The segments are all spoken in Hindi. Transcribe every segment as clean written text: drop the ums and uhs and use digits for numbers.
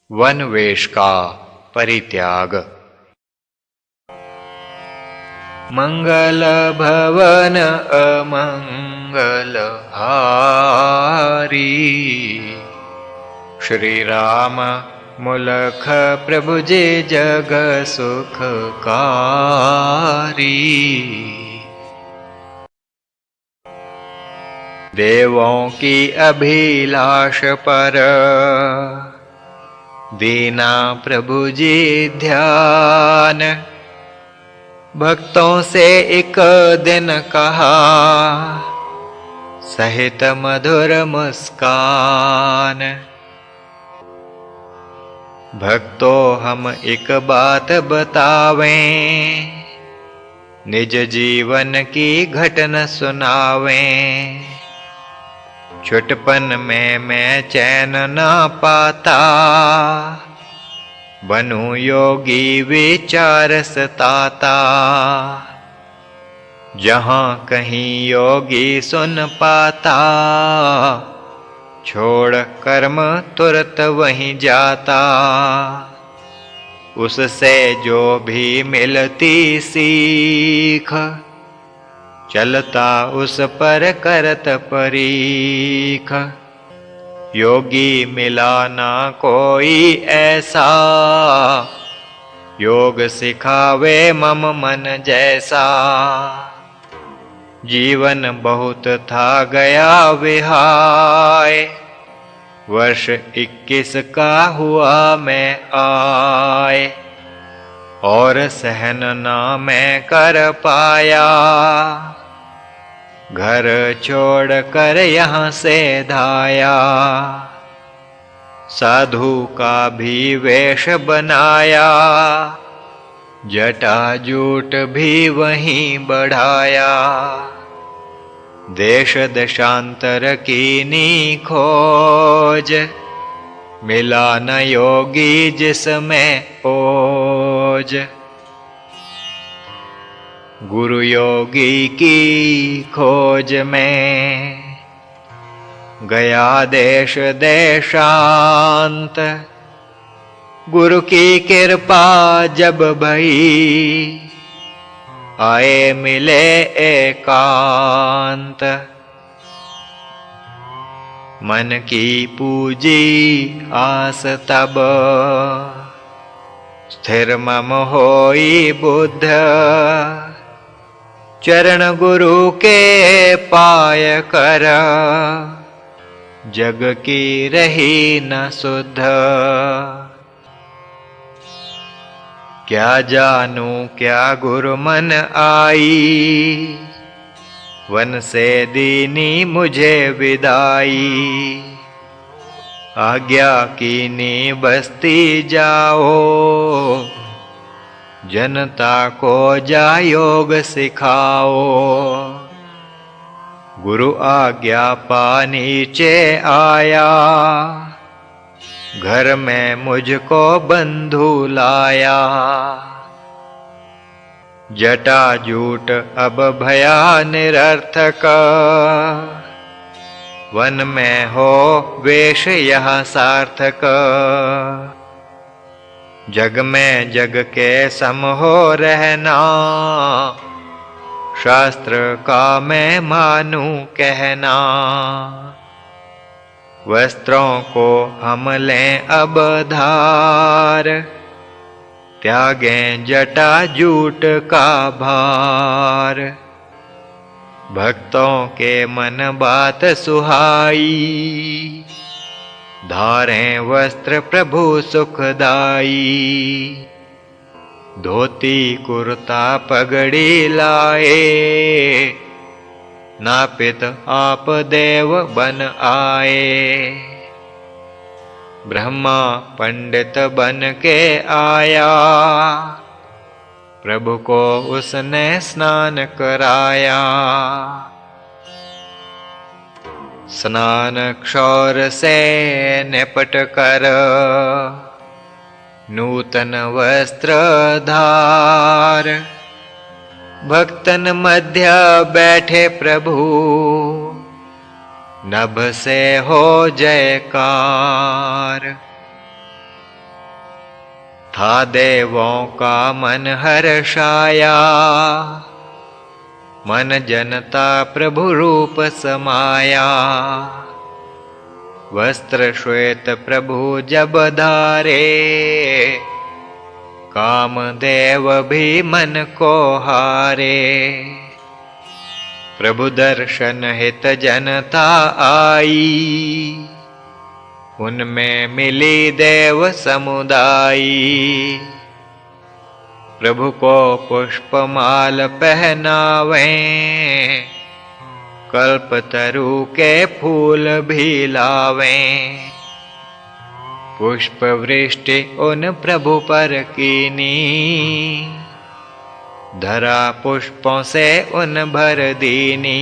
वन वेश का परित्याग। मंगल भवन अमंगल हारी, श्री राम मुलख प्रभु जे जग सुखकारी। देवों की अभिलाष पर दीना प्रभु जी ध्यान, भक्तों से एक दिन कहा सहित मधुर मुस्कान। भक्तों हम एक बात बतावें, निज जीवन की घटना सुनावें। छुटपन में मैं चैन ना पाता, बनूं योगी विचार सताता। जहाँ कहीं योगी सुन पाता, छोड़ कर्म तुरत वहीं जाता। उससे जो भी मिलती सीख, चलता उस पर करत परीख। योगी मिला ना कोई ऐसा, योग सिखावे मम मन जैसा। जीवन बहुत था गया विहाय, वर्ष 21 का हुआ मैं आए। और सहन ना मैं कर पाया, घर छोड़ कर यहाँ से धाया। साधु का भी वेश बनाया, जटा जूट भी वहीं बढ़ाया। देश देशांतर कीनी खोज, मिला न योगी जिसमें ओज। गुरु योगी की खोज में गया देश देशांत। गुरु की कृपा जब भई, आए मिले एकांत। मन की पूजी आस तब, स्थिर मम होई बुद्ध। चरण गुरु के पाय कर, जग की रही न सुध। क्या जानू क्या गुरु मन आई, वन से दीनी मुझे विदाई। आज्ञा कीनी बस्ती जाओ, जनता को जा योग सिखाओ। गुरु आज्ञा पा नीचे आया, घर में मुझको बंधु लाया। जटा जूट अब भया निरर्थक, वन में हो वेश यह सार्थक। जग में जग के सम हो रहना, शास्त्र का मैं मानूं कहना। वस्त्रों को हम लें अब धार, त्यागें जटा जूट का भार। भक्तों के मन बात सुहाई, धारें वस्त्र प्रभु सुखदाई। धोती कुर्ता पगड़ी लाए, नापित आप देव बन आए। ब्रह्मा पंडित बन के आया, प्रभु को उसने स्नान कराया। स्नान क्षौर से निपट कर, नूतन वस्त्र धार। भक्तन मध्य बैठे प्रभु, नभ से हो जयकार। था देवों का मन हर्षाया, मन जनता प्रभु रूप समाया। वस्त्र श्वेत प्रभु जब धारे, कामदेव भी मन को हारे। प्रभु दर्शन हित जनता आई, उनमें मिली देव समुदायी। प्रभु को पुष्पमाल पहनावे, कल्पतरु के फूल भी लावें। पुष्प वृष्टि उन प्रभु पर कीनी, धरा पुष्पों से उन भर दीनी।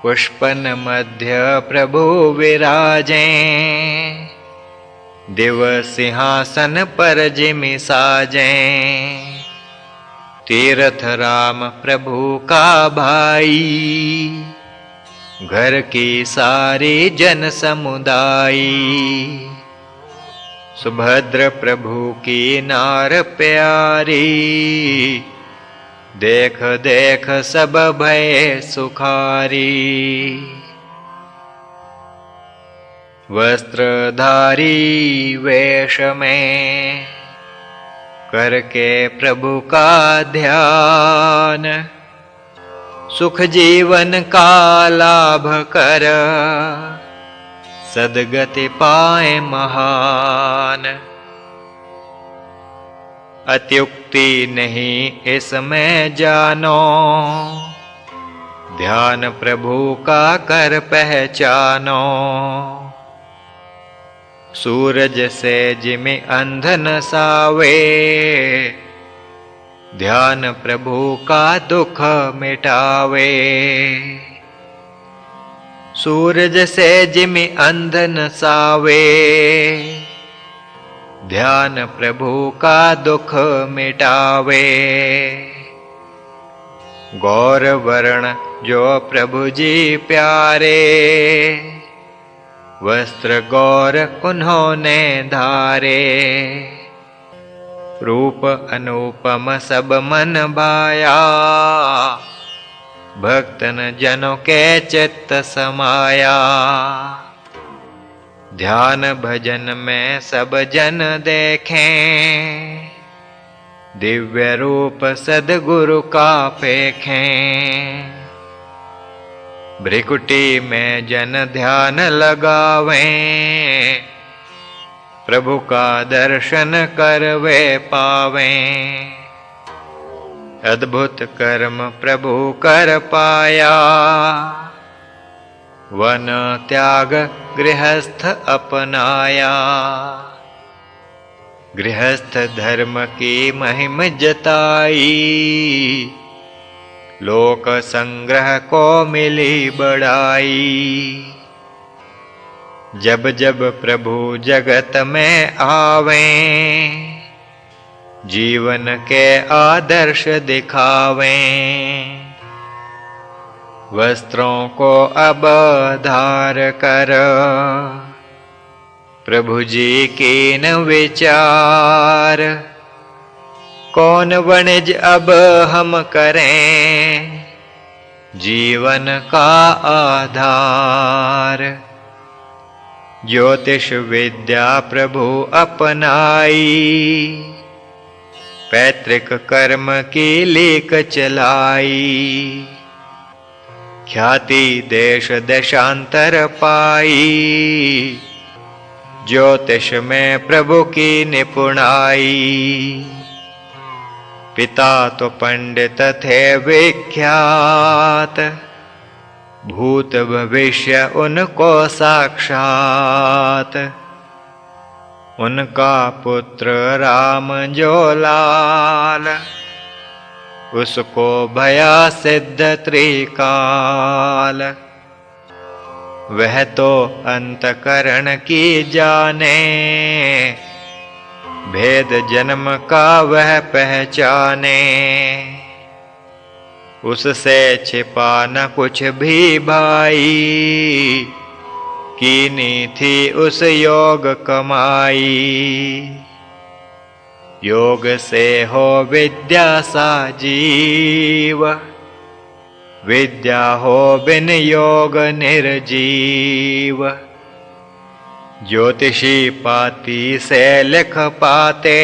पुष्पन मध्य प्रभु विराजें, दिव सिंहासन पर जिमि साजें। तीर्थ राम प्रभु का भाई, घर की सारी जन समुदायी। सुभद्र प्रभु की नार प्यारी, देख देख सब भय सुखारी। वस्त्रधारी वेश में करके प्रभु का ध्यान, सुख जीवन का लाभ कर सद्गति पाए महान। अत्युक्ति नहीं इसमें जानो, ध्यान प्रभु का कर पहचानो। सूरज से जिमि अंधन सावे, ध्यान प्रभु का दुख मिटावे। सूरज से जिमि अंधन सावे, ध्यान प्रभु का दुख मिटावे। गौर वर्ण जो प्रभु जी प्यारे, वस्त्र गौर उन्होंने धारे। रूप अनुपम सब मन भाया, भक्तन जनों के चित्त समाया। ध्यान भजन में सब जन देखें, दिव्य रूप सद्गुरु का पेखें। भ्रिकुटी में जन ध्यान लगावें, प्रभु का दर्शन करवे पावें। अद्भुत कर्म प्रभु कर पाया, वन त्याग गृहस्थ अपनाया। गृहस्थ धर्म की महिम जताई, लोक संग्रह को मिली बड़ाई। जब जब प्रभु जगत में आवें, जीवन के आदर्श दिखावें। वस्त्रों को अब धार कर, प्रभु जी कीन विचार। कौन वणिज अब हम करें, जीवन का आधार। ज्योतिष विद्या प्रभु अपनाई, पैतृक कर्म की लीक चलाई। ख्याति देश देशांतर पाई, ज्योतिष में प्रभु की निपुणाई। पिता तो पंडित थे विख्यात, भूत भविष्य उनको साक्षात। उनका पुत्र राम जो लाल, उसको भया सिद्ध त्रिकाल। वह तो अंतकरण की जाने, भेद जन्म का वह पहचाने। उससे छिपा न कुछ भी भाई, कीनी थी उस योग कमाई। योग से हो विद्या सा जीव, विद्या हो बिन योग निर्जीव। ज्योतिषी पाती से लिख पाते,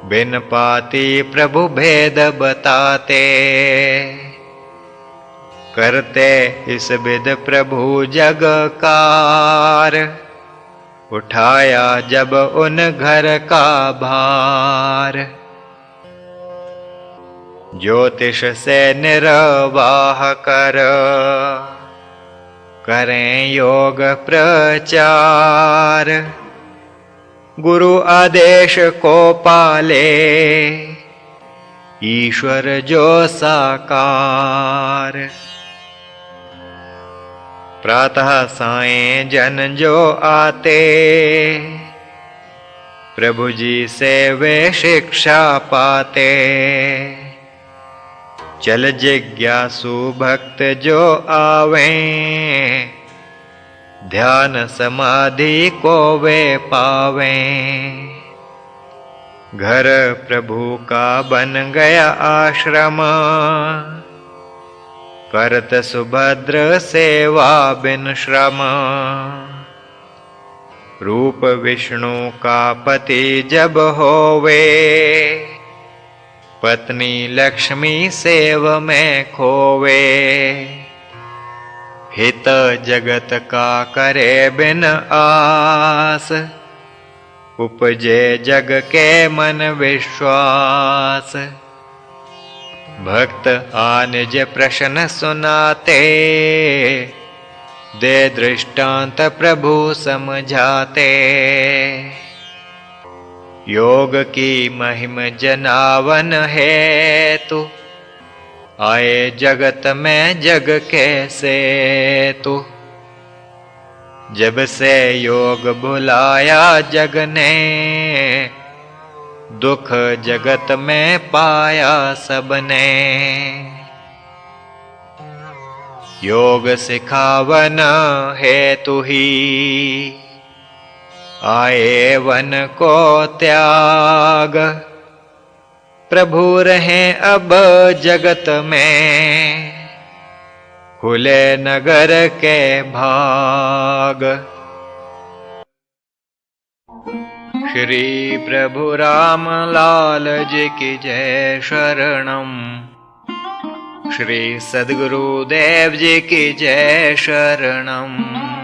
बिन पाती प्रभु भेद बताते। करते इस विध प्रभु जग कार, उठाया जब उन घर का भार। ज्योतिष से निर्वाह कर, करें योग प्रचार। गुरु आदेश को पाले, ईश्वर जो साकार। प्रातः सायं जन जो आते, प्रभु जी से वे शिक्षा पाते। चल जिज्ञासु भक्त जो आवें, ध्यान समाधि को वे पावें। घर प्रभु का बन गया आश्रम, करत सुभद्र सेवा बिन श्रम। रूप विष्णु का पति जब होवे, पत्नी लक्ष्मी सेव में खोवे। हित जगत का करे बिन आस, उपजे जग के मन विश्वास। भक्त आनिज प्रश्न सुनाते, दे दृष्टांत प्रभु समझाते। योग की महिम जनावन है तू, आए जगत में जग कैसे तू। जब से योग भुलाया जग ने, दुख जगत में पाया सबने। योग सिखावन है तू ही, आए वन को त्याग। प्रभु रहे अब जगत में, खुले नगर के भाग। श्री प्रभु राम लाल जी की जय शरणम। श्री सद्गुरुदेव जी की जय शरणम।